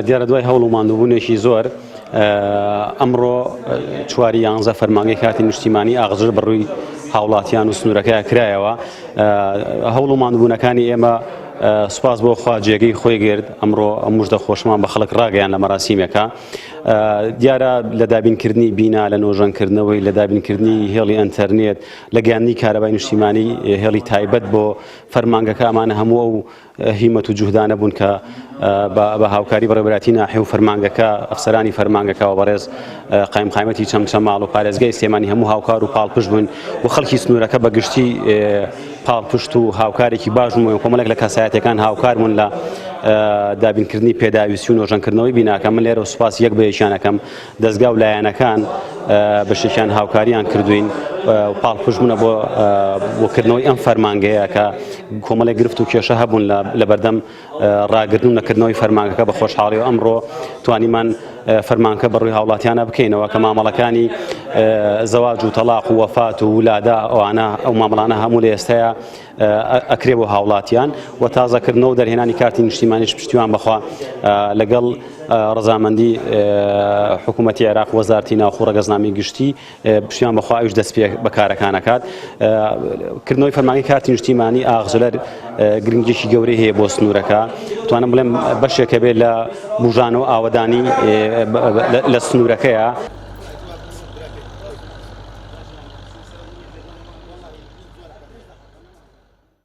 دیارە دوای هەوڵ و ماندووبوونێکی زۆر ئەمڕۆ 4/11 فەرمانگەی کاتی نیشتیمانی ئاغژر بەڕووی هاوڵاتیان و سنوورەکەی کرایەوە. هەوڵ و ماندووبوونەکانی ئێمە سوپاس بۆ خوا جێگەی خۆی گرت. ئەمڕۆ ئەم موژدە خۆشمان بە خەڵک ڕاگەیان لە مەراسیمێکە. دیارە لە دابینکردنی بینا، لە نۆژەنکردنەوەی، لە دابینکردنی هێڵی ئەنتەرنێت، لە گەاندنی کارەبای نیشتیمانی هێڵی تایبەت بۆ فەرمانگەکە ئەمانە هەموو ئەو هیمەت و جوهدانە بوون کە بە هاوکاری بەڕێوەبەراتی ناحیە و فەرمانگەکە، ئەفسەرانی فەرمانگەکەەوە بەڕێز قایمقامەتی چەمچەماڵ و پارێزگای سلێمانی هەموو هاوکار و پاڵپشت بوون و خەڵکی سنوورەکە بەگشتی پاڵپشت و هاوکارێکی باش بوون. کۆمەڵێک لە کەسایەتەکان هاوکار بوون لە دابینکردنی پێداویستی و نۆژەنکردنەوەی بیناکە. من لێرە سوپاس یەک بە یەکیانەکەم دەستگا و لایەنەکان بەشێکیان هاوکاریان کردوین و پاڵپشت بوونە بۆکردنەوەی ئەم فەرمانگەیە کە کۆمەڵێک گرفت و کێشە هەبوون لە بەردەم ڕاگرتن و نەکردنەوەی فەرمانگەکە بە خۆشحاڵی و ئەمڕۆ توانیمان فەرمانکە بەڕووی هاوڵاتیانە بکەینەوە کە مامەڵەکانی زەواج و تەلاق و وەفات و ولادا ئەوانە ئەو مامەڵانە هەموو لە ئێستاە ئەکرێ بۆ هاوڵاتیان و تازەکردنەوە و دەرهێنانی کارتی نیشتیمانیش پشتیوان بەخوا لەگەڵ ڕەزامەندی حکوومەتی عێراق وەزارەتی ناوخۆ ڕێگەزنامی گشتی پشتیوان بەخوا ئەوش دەست پێ بەکارەکانەکات. کردنەوەی فەرمانگەی کارتی نیشتیمانی ئاغژلەر گرنگێکی گەورەی هەیە بۆ سنوورەکە. توانم بڵێم بەشێکە بێت لە بوژانەوە ئاوەدانی لە سنوورەکەیە.